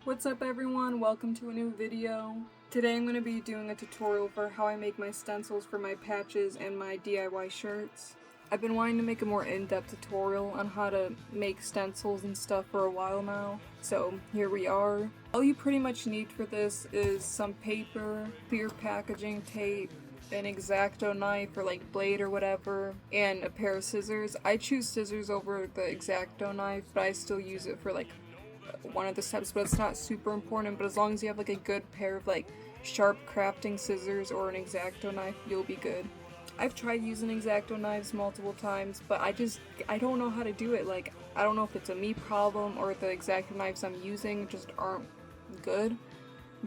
What's up everyone, welcome to a new video. Today I'm going to be doing a tutorial for how I make my stencils for my patches and my DIY shirts. I've been wanting to make a more in-depth tutorial on how to make stencils and stuff for a while now, so here we are. All you pretty much need for this is some paper, clear packaging tape, an X-Acto knife or like blade or whatever, and a pair of scissors. I choose scissors over the X-Acto knife, but I still use it for like one of the steps, but it's not super important. But as long as you have like a good pair of like sharp crafting scissors or an X-Acto knife, you'll be good. I've tried using X-Acto knives multiple times, but I don't know how to do it. Like, I don't know if it's a me problem or the X-Acto knives I'm using just aren't good.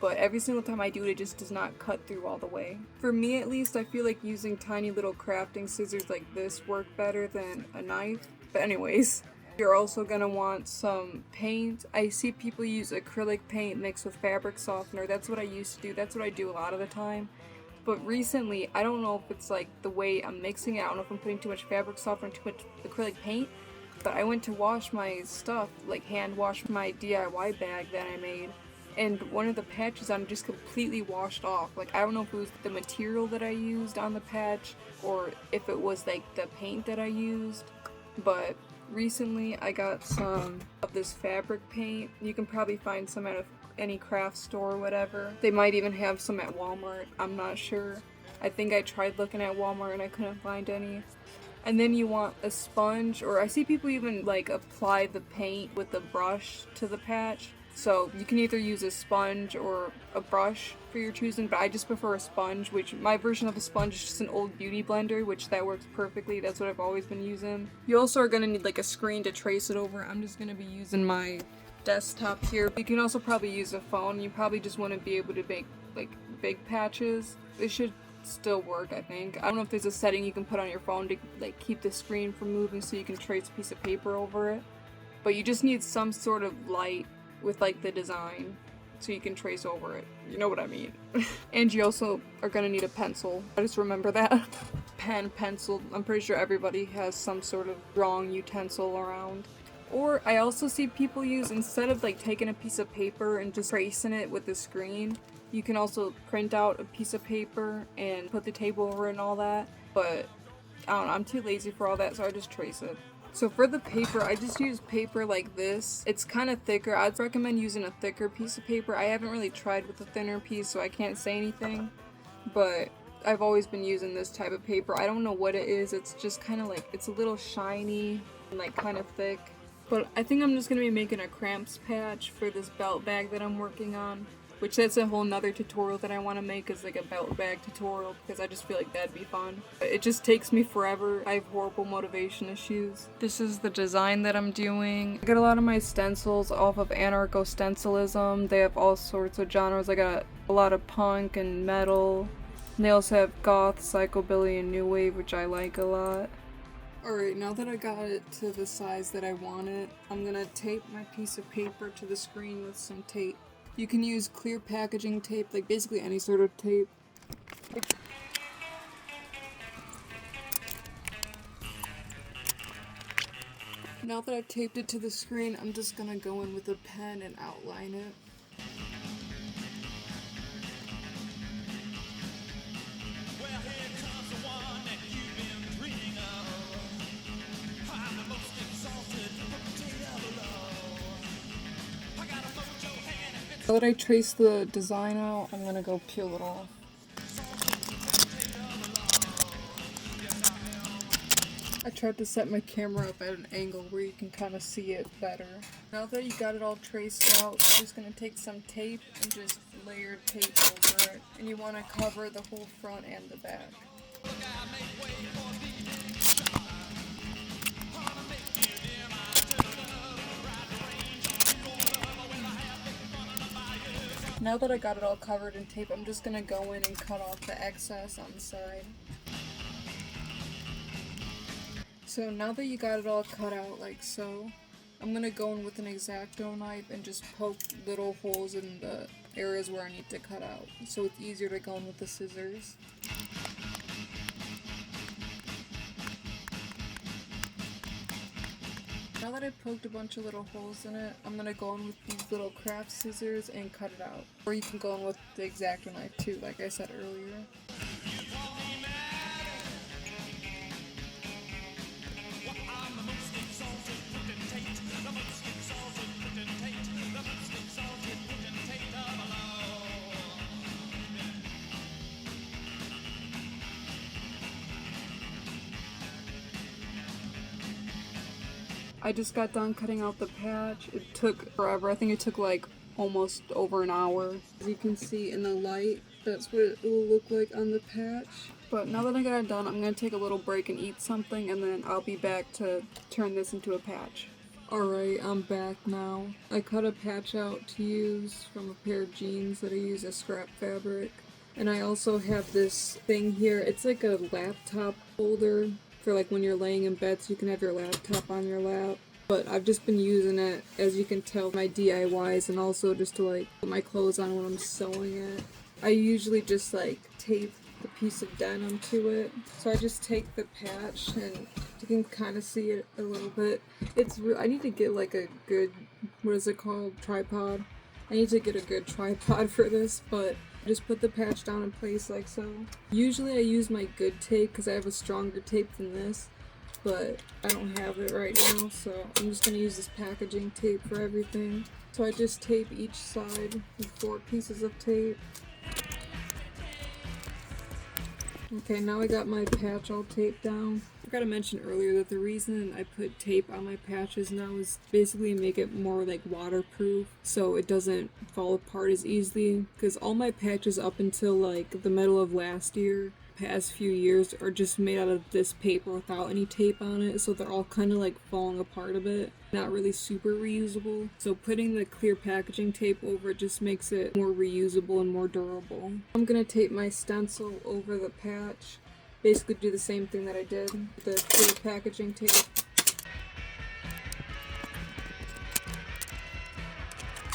But every single time I do it, it just does not cut through all the way. For me at least, I feel like using tiny little crafting scissors like this work better than a knife. But anyways, you're also gonna want some paint. I see people use acrylic paint mixed with fabric softener. That's what I used to do. That's what I do a lot of the time. But recently, I don't know if it's like the way I'm mixing it. I don't know if I'm putting too much fabric softener, too much acrylic paint. But I went to wash my stuff, like hand wash my DIY bag that I made. And one of the patches I'm just completely washed off. Like, I don't know if it was the material that I used on the patch or if it was like the paint that I used. But recently I got some of this fabric paint. You can probably find some at any craft store or whatever. They might even have some at Walmart. I'm not sure. I think I tried looking at Walmart and I couldn't find any. And then you want a sponge, or I see people even like apply the paint with a brush to the patch. So you can either use a sponge or a brush for your choosing, but I just prefer a sponge, which my version of a sponge is just an old beauty blender, which that works perfectly. That's what I've always been using. You also are gonna need like a screen to trace it over. I'm just gonna be using my desktop here. You can also probably use a phone. You probably just want to be able to make like big patches. It should still work, I think. I don't know if there's a setting you can put on your phone to like keep the screen from moving so you can trace a piece of paper over it. But you just need some sort of light with like the design so you can trace over it. You know what I mean. And you also are gonna need a pencil. I just remember that. Pen, pencil. I'm pretty sure everybody has some sort of drawing utensil around. Or I also see people use, instead of like taking a piece of paper and just tracing it with the screen, you can also print out a piece of paper and put the tape over it and all that. But I don't know, I'm too lazy for all that, so I just trace it. So for the paper, I just use paper like this. It's kind of thicker. I'd recommend using a thicker piece of paper. I haven't really tried with a thinner piece, so I can't say anything. But I've always been using this type of paper. I don't know what it is. It's just kind of like, it's a little shiny and like kind of thick. But I think I'm just going to be making a cramps patch for this belt bag that I'm working on. Which that's a whole nother tutorial that I want to make, is like a belt bag tutorial, because I just feel like that'd be fun. It just takes me forever. I have horrible motivation issues. This is the design that I'm doing. I got a lot of my stencils off of anarcho-stencilism. They have all sorts of genres. I got a lot of punk and metal. And they also have goth, psychobilly, and new wave, which I like a lot. Alright, now that I got it to the size that I want it, I'm gonna tape my piece of paper to the screen with some tape. You can use clear packaging tape, like basically any sort of tape. Now that I've taped it to the screen, I'm just gonna go in with a pen and outline it. Now that I trace the design out, I'm gonna go peel it off. I tried to set my camera up at an angle where you can kind of see it better. Now that you got it all traced out, you're just gonna take some tape and just layer tape over it. And you want to cover the whole front and the back. Now that I got it all covered in tape, I'm just gonna go in and cut off the excess on the side. So now that you got it all cut out like so, I'm gonna go in with an X-Acto knife and just poke little holes in the areas where I need to cut out, so it's easier to go in with the scissors. Now that I poked a bunch of little holes in it, I'm gonna go in with these little craft scissors and cut it out. Or you can go in with the X-Acto knife too, like I said earlier. I just got done cutting out the patch. It took forever. I think it took like almost over an hour. As you can see in the light, that's what it will look like on the patch. But now that I got it done, I'm going to take a little break and eat something, and then I'll be back to turn this into a patch. Alright, I'm back now. I cut a patch out to use from a pair of jeans that I use as scrap fabric. And I also have this thing here. It's like a laptop holder for like when you're laying in bed so you can have your laptop on your lap. But I've just been using it, as you can tell, my DIYs, and also just to like put my clothes on when I'm sewing it. I usually just like tape the piece of denim to it. So I just take the patch, and you can kind of see it a little bit. I need to get like a good, what is it called, tripod. I need to get a good tripod for this, but just put the patch down in place like so. Usually I use my good tape because I have a stronger tape than this, but I don't have it right now, so I'm just going to use this packaging tape for everything. So I just tape each side with 4 pieces of tape. Okay, now I got my patch all taped down. I forgot to mention earlier that the reason I put tape on my patches now is basically make it more like waterproof so it doesn't fall apart as easily, because all my patches up until like the middle of last year, past few years, are just made out of this paper without any tape on it, so they're all kind of like falling apart a bit, not really super reusable. So putting the clear packaging tape over it just makes it more reusable and more durable. I'm gonna tape my stencil over the patch, basically do the same thing that I did with the clear packaging tape.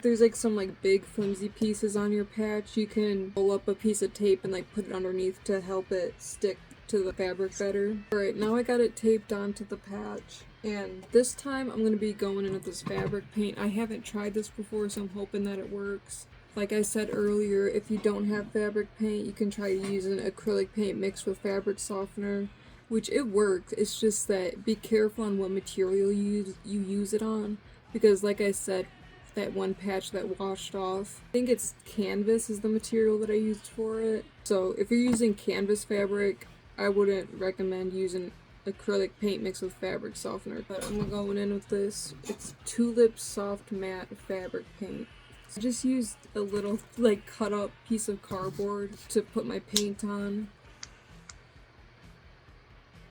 There's like some like big flimsy pieces on your patch, you can roll up a piece of tape and like put it underneath to help it stick to the fabric better. Alright, now I got it taped onto the patch, and this time I'm going to be going in with this fabric paint. I haven't tried this before, so I'm hoping that it works. Like I said earlier, if you don't have fabric paint, you can try using acrylic paint mixed with fabric softener, which it works. It's just that be careful on what material you use it on, because like I said, that one patch that washed off, I think it's canvas is the material that I used for it. So if you're using canvas fabric, I wouldn't recommend using acrylic paint mixed with fabric softener. But I'm going in with this. It's Tulip Soft Matte Fabric Paint. I just used a little like cut up piece of cardboard to put my paint on.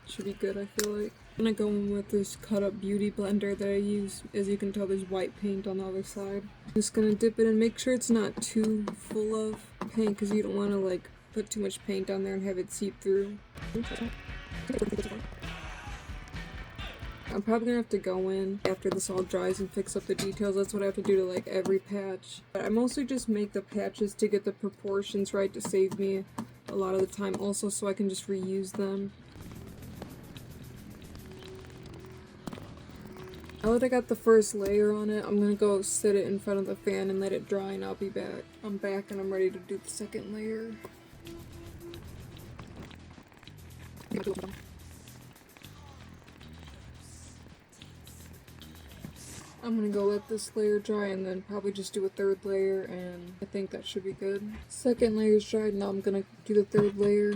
Should be good, I feel like. I'm gonna go in with this cut up beauty blender that I use. As you can tell, there's white paint on the other side. I'm just gonna dip it in, make sure it's not too full of paint, because you don't want to like put too much paint on there and have it seep through. I'm probably gonna have to go in after this all dries and fix up the details. That's what I have to do to like every patch. But I mostly just make the patches to get the proportions right, to save me a lot of the time, also so I can just reuse them. Now that I got the first layer on it, I'm gonna go sit it in front of the fan and let it dry, and I'll be back. I'm back and I'm ready to do the second layer. I'm gonna go let this layer dry and then probably just do a third layer, and I think that should be good. Second layer's dried, now I'm gonna do the third layer.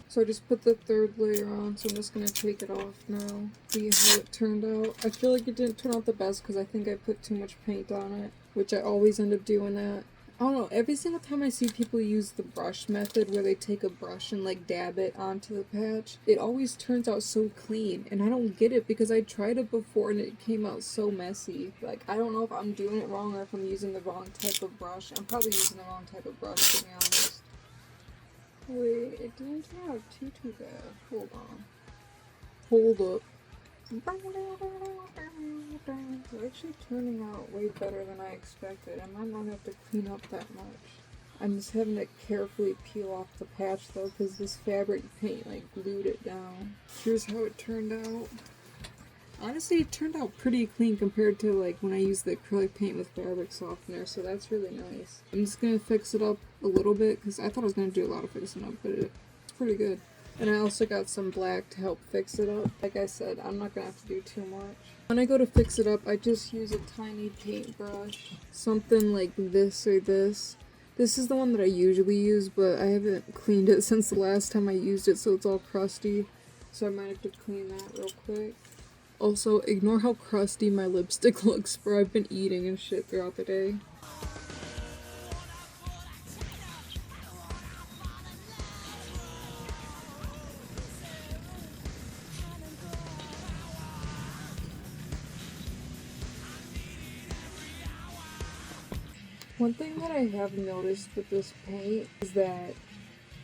So I just put the third layer on, so I'm just going to take it off now, see how it turned out. I feel like it didn't turn out the best because I think I put too much paint on it, which I always end up doing that. I don't know, every single time I see people use the brush method where they take a brush and like dab it onto the patch, it always turns out so clean, and I don't get it because I tried it before and it came out so messy. Like, I don't know if I'm doing it wrong or if I'm using the wrong type of brush. I'm probably using the wrong type of brush, to be honest. Wait, it didn't turn out too bad. Hold on. Hold up. It's actually turning out way better than I expected. I might not have to clean up that much. I'm just having to carefully peel off the patch though, because this fabric paint like glued it down. Here's how it turned out. Honestly, it turned out pretty clean compared to like when I used the acrylic paint with fabric softener, so that's really nice. I'm just gonna fix it up a little bit because I thought I was gonna do a lot of fixing up, but it's pretty good. And I also got some black to help fix it up. Like I said, I'm not gonna have to do too much. When I go to fix it up, I just use a tiny paintbrush. Something like this or this. This is the one that I usually use, but I haven't cleaned it since the last time I used it, so it's all crusty. So I might have to clean that real quick. Also, ignore how crusty my lipstick looks, bro. I've been eating and shit throughout the day. One thing that I have noticed with this paint is that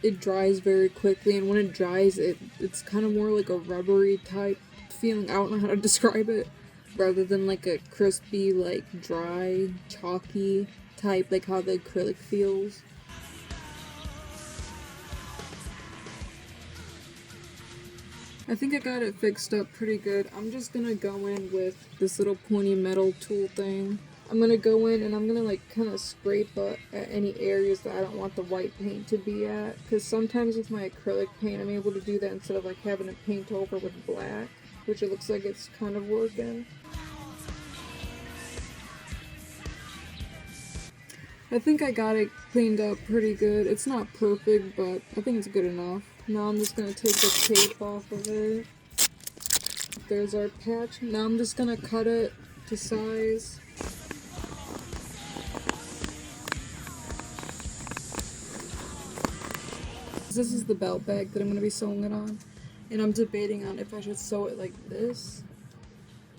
it dries very quickly, and when it dries, it's kind of more like a rubbery type feeling. I don't know how to describe it, rather than like a crispy, like dry, chalky type, like how the acrylic feels. I think I got it fixed up pretty good. I'm just gonna go in with this little pointy metal tool thing. I'm gonna go in and I'm gonna like kind of scrape at any areas that I don't want the white paint to be at. Because sometimes with my acrylic paint, I'm able to do that instead of like having to paint over with black, which it looks like it's kind of working. I think I got it cleaned up pretty good. It's not perfect, but I think it's good enough. Now I'm just gonna take the tape off of it. There's our patch. Now I'm just gonna cut it to size. This is the belt bag that I'm going to be sewing it on, and I'm debating on if I should sew it like this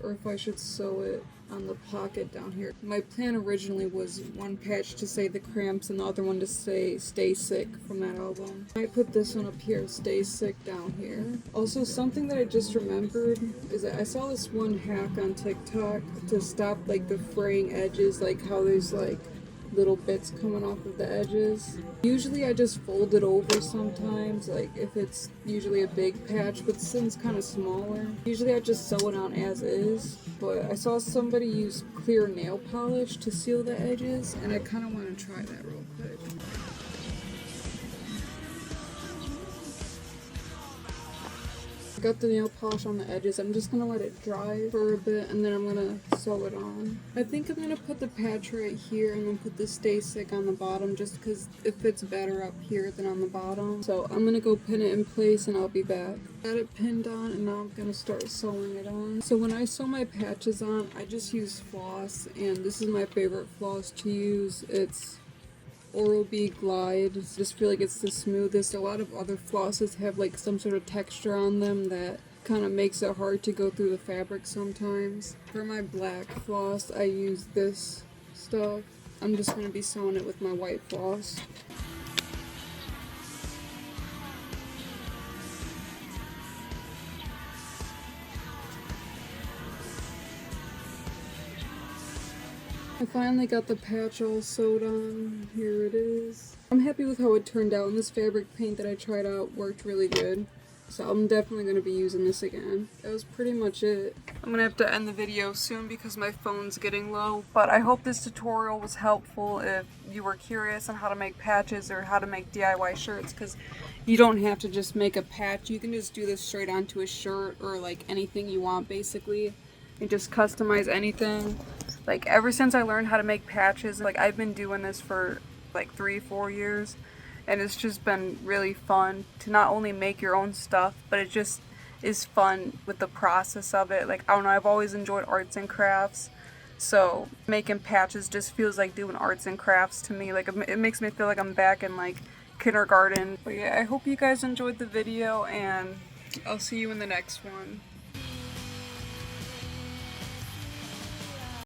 or if I should sew it on the pocket down here. My plan originally was one patch to say the cramps and the other one to say stay sick from that album. I put this one up here, stay sick, down here. Also, something that I just remembered is that I saw this one hack on TikTok to stop like the fraying edges, like how there's like little bits coming off of the edges. Usually I just fold it over sometimes, like if it's usually a big patch, but since it's kind of smaller, usually I just sew it on as is. But I saw somebody use clear nail polish to seal the edges, and I kind of want to try that real quick. I got the nail polish on the edges. I'm just gonna let it dry for a bit and then I'm gonna sew it on. I think I'm gonna put the patch right here and then put the stay sick on the bottom just because it fits better up here than on the bottom. So I'm gonna go pin it in place and I'll be back. Got it pinned on and now I'm gonna start sewing it on. So when I sew my patches on, I just use floss, and this is my favorite floss to use. It's Oral-B Glide. I just feel like it's the smoothest. A lot of other flosses have like some sort of texture on them that kind of makes it hard to go through the fabric sometimes. For my black floss, I use this stuff. I'm just going to be sewing it with my white floss. I finally got the patch all sewed on. Here it is. I'm happy with how it turned out, and this fabric paint that I tried out worked really good. So I'm definitely going to be using this again. That was pretty much it. I'm going to have to end the video soon because my phone's getting low. But I hope this tutorial was helpful if you were curious on how to make patches or how to make DIY shirts, because you don't have to just make a patch. You can just do this straight onto a shirt or like anything you want basically, and just customize anything. Like ever since I learned how to make patches, like I've been doing this for like 3-4 years, and it's just been really fun to not only make your own stuff, but it just is fun with the process of it. Like I don't know, I've always enjoyed arts and crafts, so making patches just feels like doing arts and crafts to me. Like it makes me feel like I'm back in like kindergarten. But yeah, I hope you guys enjoyed the video, and I'll see you in the next one.